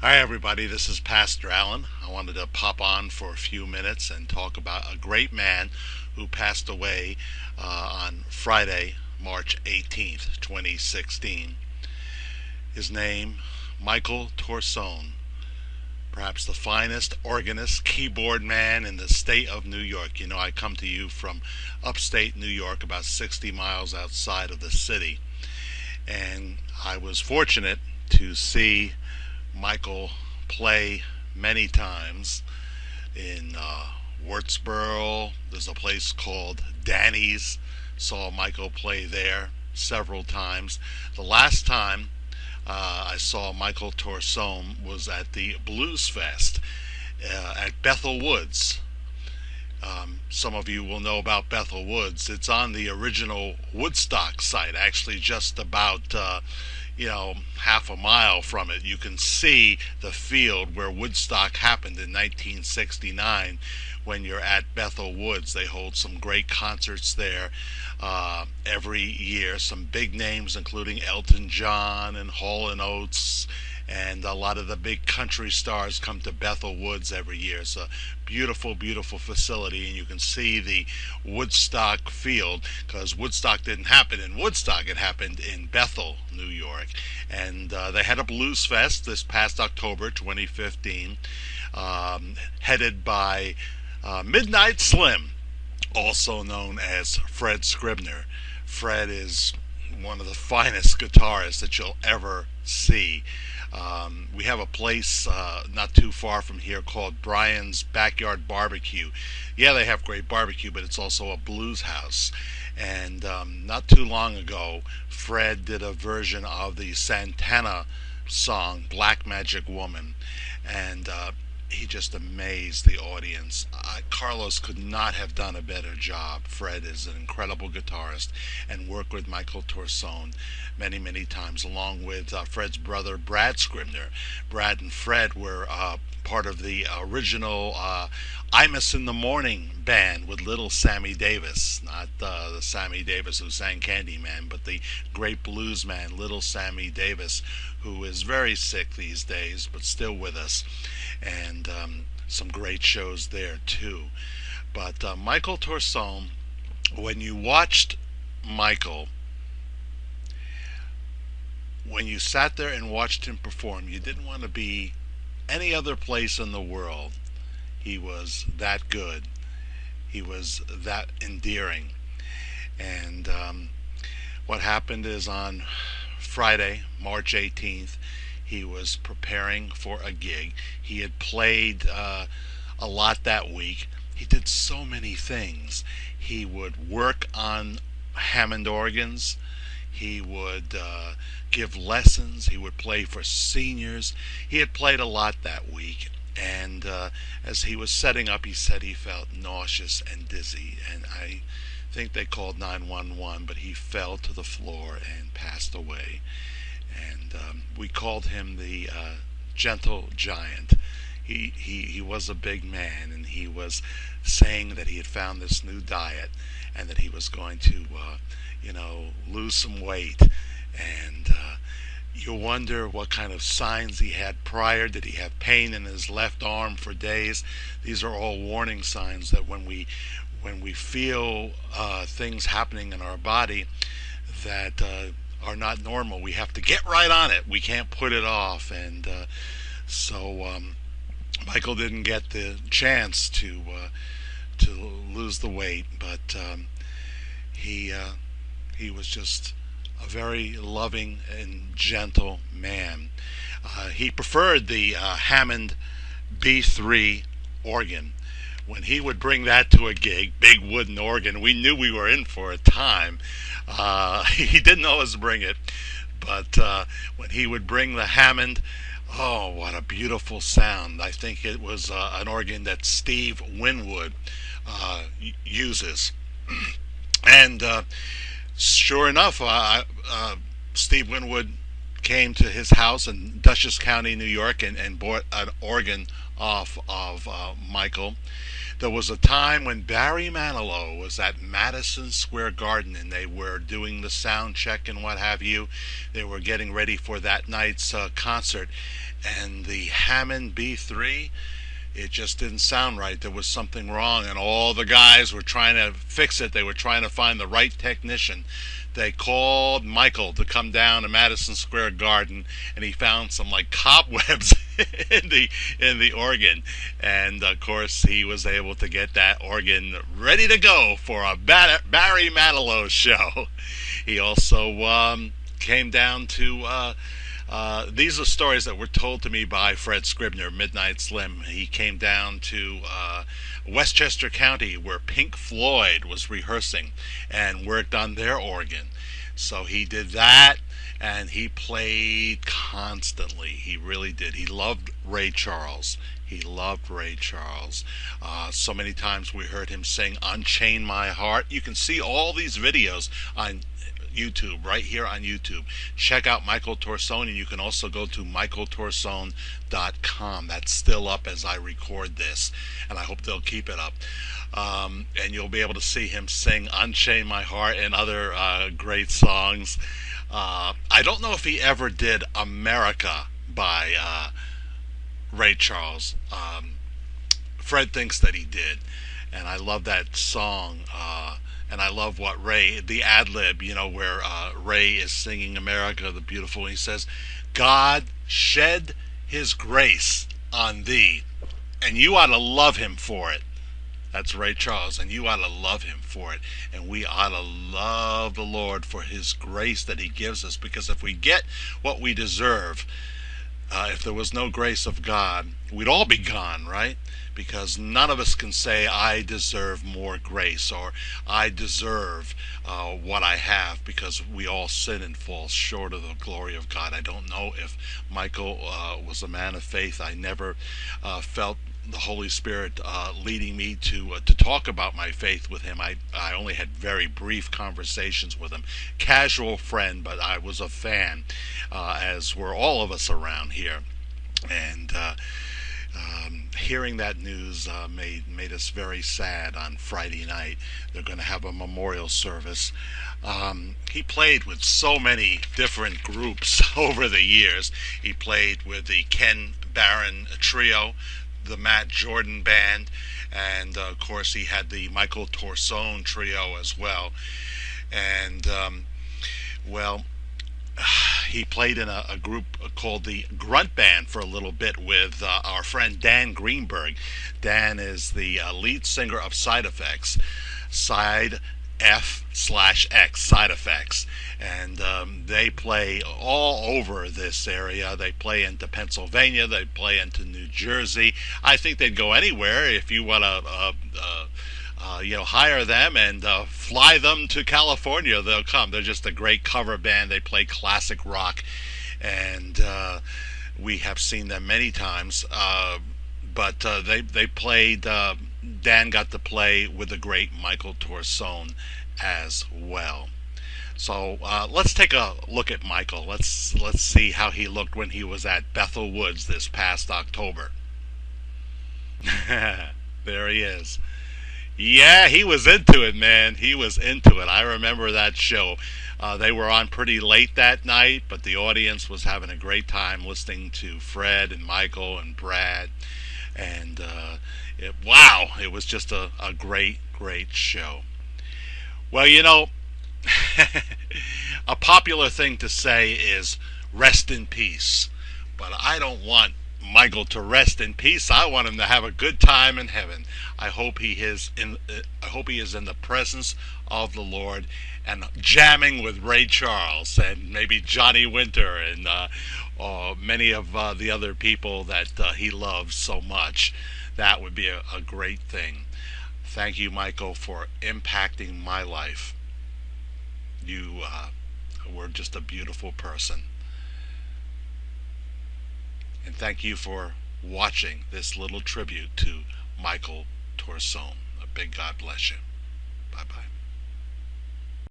Hi, everybody. This is Pastor Allen. I wanted to pop on for a few minutes and talk about a great man who passed away on Friday, March 18th, 2016. His name, Michael Torsone, perhaps the finest organist, keyboard man in the state of New York. You know, I come to you from upstate New York, about 60 miles outside of the city, and I was fortunate to see Michael play many times in Wurtsboro. There's a place called Danny's. Saw Michael play there several times. The last time I saw Michael Torsone was at the Blues Fest at Bethel Woods. Some of you will know about Bethel Woods. It's on the original Woodstock site, actually just about half a mile from it. You can see the field where Woodstock happened in 1969. When you're at Bethel Woods, they hold some great concerts there every year. Some big names, including Elton John and Hall and Oates, and a lot of the big country stars come to Bethel Woods every year. It's a beautiful, beautiful facility, and you can see the Woodstock field, because Woodstock didn't happen in Woodstock. It happened in Bethel, New York. And they had a blues fest this past October 2015, headed by Midnight Slim, also known as Fred Scribner. Fred is one of the finest guitarists that you'll ever see. We have a place not too far from here called Brian's Backyard Barbecue. Yeah, they have great barbecue, but it's also a blues house. And not too long ago, Fred did a version of the Santana song, Black Magic Woman. And he just amazed the audience. Carlos could not have done a better job. Fred is an incredible guitarist and worked with Michael Torsone many, many times, along with Fred's brother, Brad Scribner. Brad and Fred were part of the original Imus in the Morning band with little Sammy Davis, not the Sammy Davis who sang Candyman, but the great blues man, little Sammy Davis, who is very sick these days, but still with us. And some great shows there too. But Michael Torsone, when you watched Michael, when you sat there and watched him perform, you didn't want to be any other place in the world. He was that good. He was that endearing. And what happened is on Friday, March 18th, he was preparing for a gig. He had played a lot that week. He did so many things. He would work on Hammond organs. He would give lessons. He would play for seniors. He had played a lot that week. And as he was setting up, he said he felt nauseous and dizzy. And I think they called 911, but he fell to the floor and passed away. And we called him the gentle giant. He was a big man, and he was saying that he had found this new diet, and that he was going to, lose some weight. And you wonder what kind of signs he had prior. Did he have pain in his left arm for days? These are all warning signs that when we feel things happening in our body that are not normal, we have to get right on it. We can't put it off. And so Michael didn't get the chance to lose the weight, but he was just a very loving and gentle man. He preferred the Hammond B3 organ. When he would bring that to a gig, big wooden organ, we knew we were in for a time. He didn't always bring it, but when he would bring the Hammond, oh, what a beautiful sound. I think it was an organ that Steve Winwood uses. And sure enough, Steve Winwood came to his house in Dutchess County, New York, and bought an organ off of Michael. There was a time when Barry Manilow was at Madison Square Garden, and they were doing the sound check and what have you. They were getting ready for that night's concert, and the Hammond B3, it just didn't sound right. There was something wrong, and all the guys were trying to fix it. They were trying to find the right technician. They called Michael to come down to Madison Square Garden, and he found some like cobwebs in the organ, and of course he was able to get that organ ready to go for a Barry Manilow show. He also came down to. These are stories that were told to me by Fred Scribner, Midnight Slim. He came down to Westchester County, where Pink Floyd was rehearsing, and worked on their organ. So he did that, and he played constantly. He really did. He loved Ray Charles. He loved Ray Charles. So many times we heard him sing Unchain My Heart. You can see all these videos on YouTube, right here on YouTube. Check out Michael Torsone, and you can also go to michaeltorsone.com. That's still up as I record this, and I hope they'll keep it up. And you'll be able to see him sing Unchain My Heart and other great songs. I don't know if he ever did America by Ray Charles. Fred thinks that he did, and I love that song. And I love what Ray, the ad lib, where Ray is singing America the Beautiful. He says, God shed his grace on thee, and you ought to love him for it. That's Ray Charles, and you ought to love him for it. And we ought to love the Lord for his grace that he gives us, because if we get what we deserve, if there was no grace of God, we'd all be gone, right? Because none of us can say, I deserve more grace, or I deserve what I have, because we all sin and fall short of the glory of God. I don't know if Michael was a man of faith. I never felt the Holy Spirit leading me to talk about my faith with him. I only had very brief conversations with him. Casual friend, but I was a fan, as were all of us around here. And hearing that news made us very sad on Friday night. They're going to have a memorial service. He played with so many different groups over the years. He played with the Ken Barron Trio, the Matt Jordan Band, and of course he had the Michael Torsone Trio as well. And well, he played in a group called the Grunt Band for a little bit with our friend Dan Greenberg. Dan is the lead singer of Side Effects, Side F/X, Side Effects, and they play all over this area. They play into Pennsylvania, they play into New Jersey. I think they'd go anywhere. If you want to hire them and fly them to California, they'll come. They're just a great cover band. They play classic rock, and we have seen them many times. But they played. Dan got to play with the great Michael Torsone as well. So let's take a look at Michael. Let's see how he looked when he was at Bethel Woods this past October. There he is. Yeah, he was into it, man. He was into it. I remember that show. They were on pretty late that night, but the audience was having a great time listening to Fred and Michael and Brad. And wow, it was just a great, great show. Well, a popular thing to say is rest in peace. But I don't want Michael to rest in peace. I want him to have a good time in heaven. I hope he is in the presence of the Lord and jamming with Ray Charles and maybe Johnny Winter and many of the other people that he loves so much. That would be a great thing. Thank you, Michael, for impacting my life. You were just a beautiful person. And thank you for watching this little tribute to Michael Torsone. A big God bless you. Bye-bye.